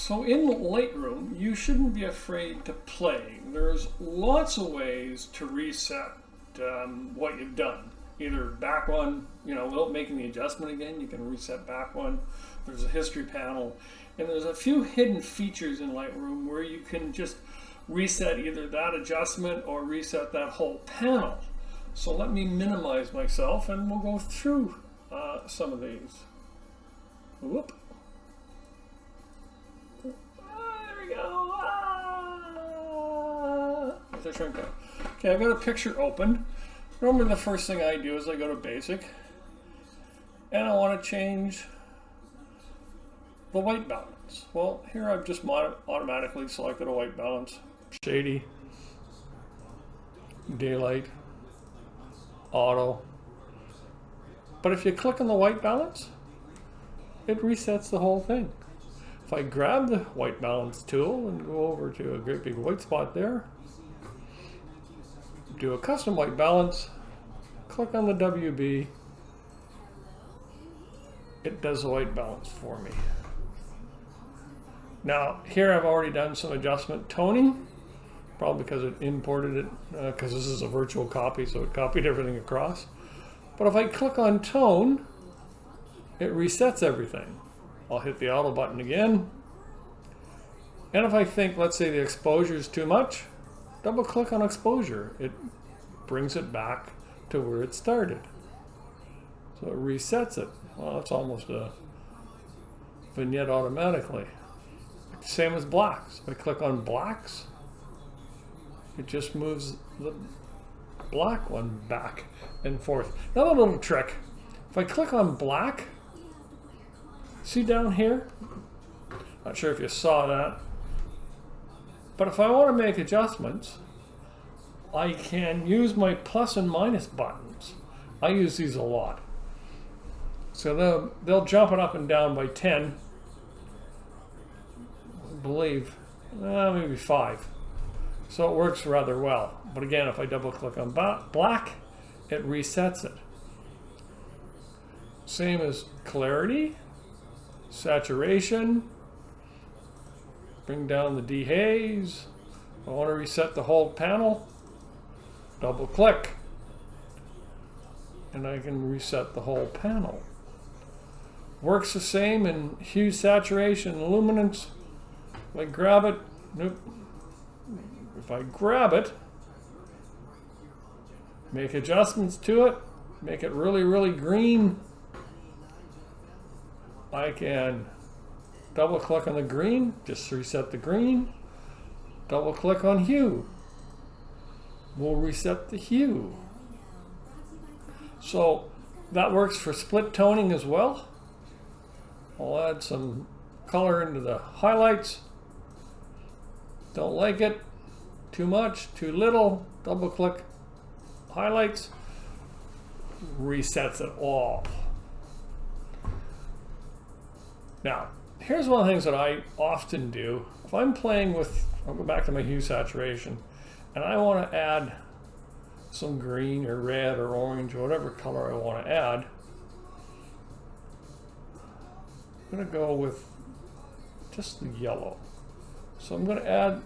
So in Lightroom, you shouldn't be afraid to play. There's lots of ways to reset what you've done. Either back one, without making the adjustment again, you can reset back one. There's a history panel. And there's a few hidden features in Lightroom where you can just reset either that adjustment or reset that whole panel. So let me minimize myself and we'll go through some of these. Whoop. There we go. There's a shrink down. Okay, I've got a picture open. Normally the first thing I do is I go to basic and I want to change the white balance. Well, here I've just automatically selected a white balance. Shady, daylight, auto. But if you click on the white balance, it resets the whole thing. If I grab the white balance tool and go over to a great big white spot there, do a custom white balance, click on the WB, it does the white balance for me. Now here I've already done some adjustment toning, probably because it imported it, because this is a virtual copy, so it copied everything across. But if I click on tone, it resets everything. I'll hit the auto button again. And if I think, let's say the exposure is too much, double click on exposure. It brings it back to where it started. So it resets it. Well, it's almost a vignette automatically. Same as blacks. If I click on blacks, it just moves the black one back and forth. Another little trick. If I click on black, see down here? Not sure if you saw that. But if I want to make adjustments, I can use my plus and minus buttons. I use these a lot. So they'll jump it up and down by 10. I believe, maybe 5. So it works rather well. But again, if I double click on black, it resets it. Same as clarity, saturation, bring down the dehaze. I want to reset the whole panel, double click, and I can reset the whole panel. Works the same in hue, saturation, and luminance. If I grab it, nope. If I grab it, make adjustments to it, make it really, really green, I can double click on the green, just reset the green, double click on hue, we'll reset the hue. So that works for split toning as well. I'll add some color into the highlights. Don't like it, too much, too little, double click highlights, resets it all. Now, here's one of the things that I often do. If I'm playing with, I'll go back to my hue saturation, and I want to add some green or red or orange or whatever color I want to add, I'm going to go with just the yellow. So I'm going to add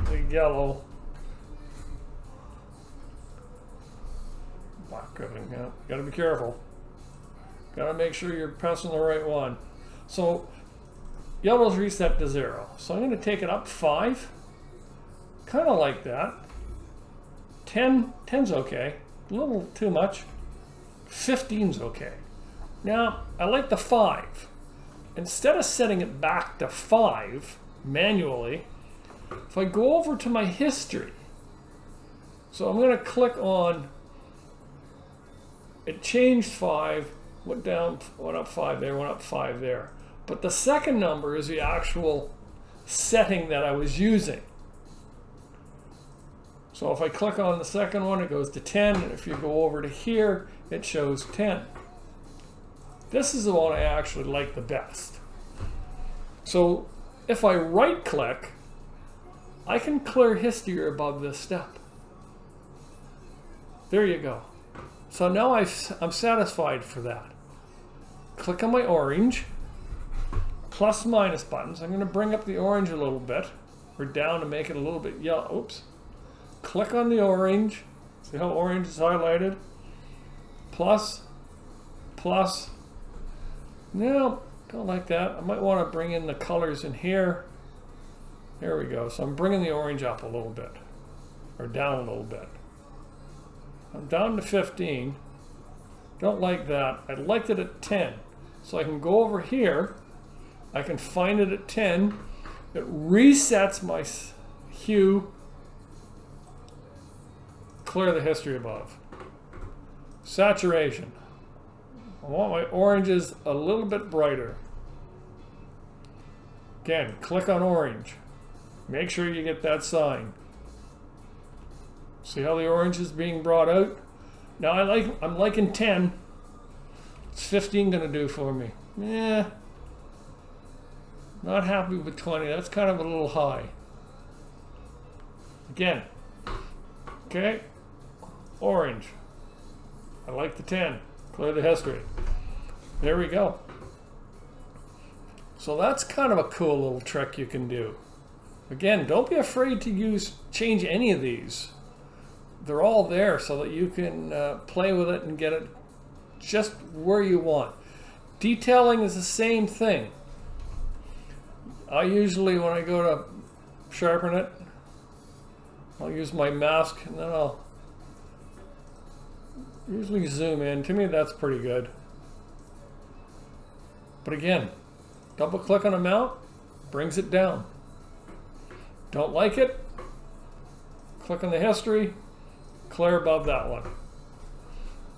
the yellow. Black coating, yeah. Got to be careful. Got to make sure you're pressing the right one. So yellow's reset to 0. So I'm going to take it up 5. Kind of like that. 10's okay. A little too much. 15's okay. Now, I like the 5. Instead of setting it back to 5 manually, if I go over to my history, so I'm going to click on, it changed 5, went down, went up 5 there, went up 5 there. But the second number is the actual setting that I was using. So if I click on the second one, it goes to 10, and if you go over to here, it shows 10. This is the one I actually like the best. So if I right click, I can clear history above this step. There you go. So now I'm satisfied for that. Click on my orange, plus minus buttons. I'm going to bring up the orange a little bit, or down to make it a little bit yellow. Oops. Click on the orange. See how orange is highlighted? Plus, plus. No, don't like that. I might want to bring in the colors in here. There we go. So I'm bringing the orange up a little bit, or down a little bit. I'm down to 15. Don't like that. I liked it at 10. So I can go over here. I can find it at 10. It resets my hue. Clear the history above. Saturation. I want my oranges a little bit brighter. Again, click on orange. Make sure you get that sign. See how the orange is being brought out? Now I'm liking 10. What's 15 gonna do for me? Yeah. Not happy with 20. That's kind of a little high. Again. Okay. Orange. I like the 10. Clear the history. There we go. So that's kind of a cool little trick you can do. Again, don't be afraid to change any of these. They're all there so that you can play with it and get it just where you want. Detailing is the same thing. I usually, when I go to sharpen it, I'll use my mask and then I'll usually zoom in. To me, that's pretty good. But again, double click on amount, brings it down. Don't like it? Click on the history, clear above that one.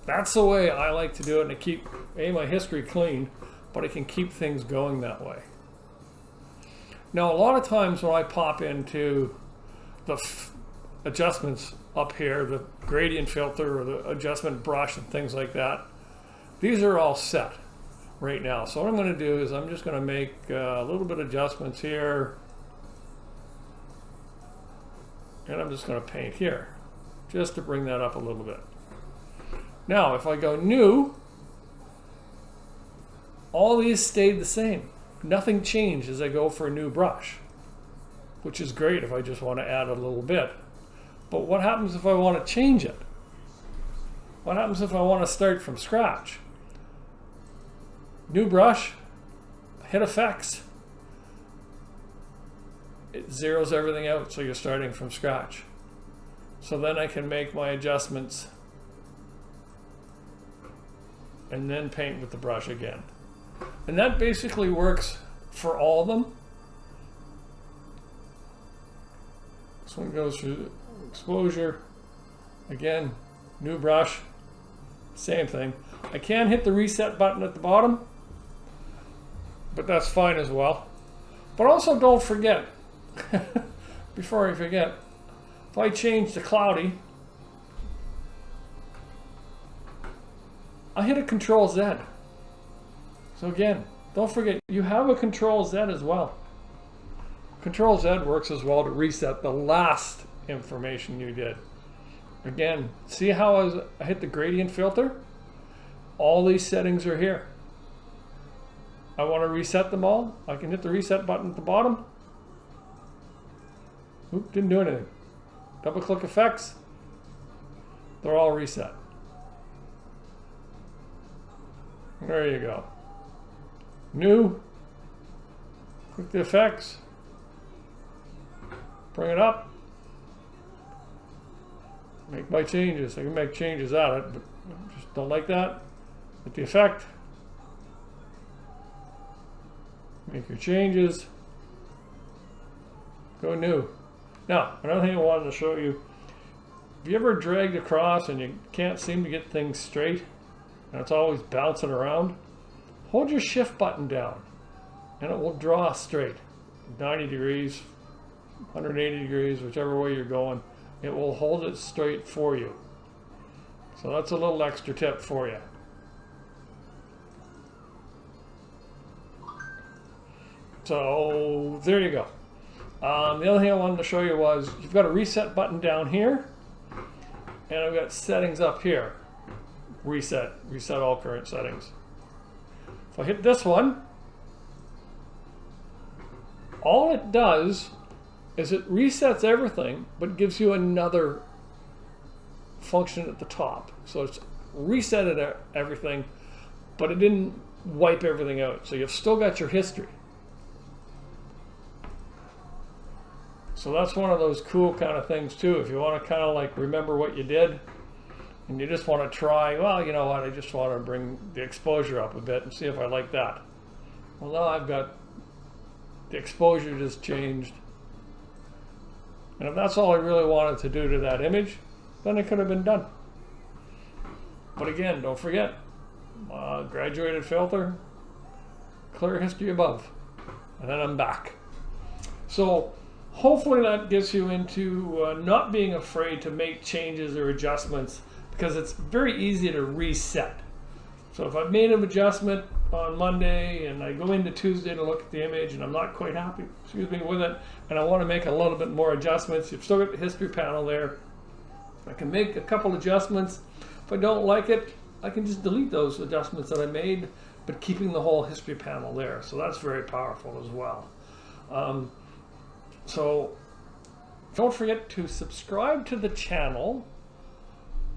That's the way I like to do it, and to keep my history clean, but I can keep things going that way. Now, a lot of times when I pop into the adjustments up here, the gradient filter or the adjustment brush and things like that, these are all set right now. So what I'm going to do is I'm just going to make a little bit of adjustments here, and I'm just going to paint here just to bring that up a little bit. Now if I go new, all these stayed the same. Nothing changed as I go for a new brush, which is great if I just want to add a little bit. But what happens if I want to change it? What happens if I want to start from scratch? New brush, hit effects. It zeroes everything out, so you're starting from scratch. So then I can make my adjustments and then paint with the brush again. And that basically works for all of them. This one goes through exposure. Again, new brush, same thing. I can hit the reset button at the bottom, but that's fine as well. But also don't forget, before I forget, if I change to cloudy, I hit a Control-Z. So again, don't forget, you have a Control-Z as well. Control-Z works as well to reset the last information you did. Again, see how I hit the gradient filter? All these settings are here. I want to reset them all. I can hit the reset button at the bottom. Oop, didn't do anything. Double click effects. They're all reset. There you go. New. Click the effects. Bring it up. Make my changes. I can make changes at it, but just don't like that. Hit the effect. Make your changes. Go new. Now, another thing I wanted to show you. Have you ever dragged across and you can't seem to get things straight, and it's always bouncing around? Hold your shift button down and it will draw straight. 90 degrees, 180 degrees, whichever way you're going, it will hold it straight for you. So that's a little extra tip for you. So there you go. The other thing I wanted to show you was you've got a reset button down here, and I've got settings up here. Reset all current settings. If I hit this one, all it does is it resets everything, but gives you another function at the top. So it's resetted everything, but it didn't wipe everything out. So you've still got your history. So that's one of those cool kind of things too. If you want to kind of like remember what you did, and you just want to try, well, you know what, I just want to bring the exposure up a bit and see if I like that. Well, now I've got the exposure just changed. And if that's all I really wanted to do to that image, then it could have been done. But again, don't forget, graduated filter, clear history above, and then I'm back. So hopefully that gets you into not being afraid to make changes or adjustments, because it's very easy to reset. So if I've made an adjustment on Monday and I go into Tuesday to look at the image and I'm not quite happy, with it, and I want to make a little bit more adjustments, you've still got the history panel there. I can make a couple adjustments. If I don't like it, I can just delete those adjustments that I made, but keeping the whole history panel there. So that's very powerful as well. So don't forget to subscribe to the channel,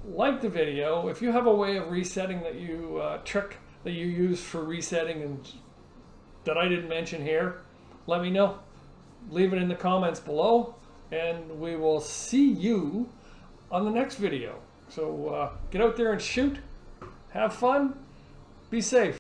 like the video. If you have a way of resetting that you trick that you use for resetting and that I didn't mention here, let me know. Leave it in the comments below, and we will see you on the next video. So get out there and shoot, have fun, be safe.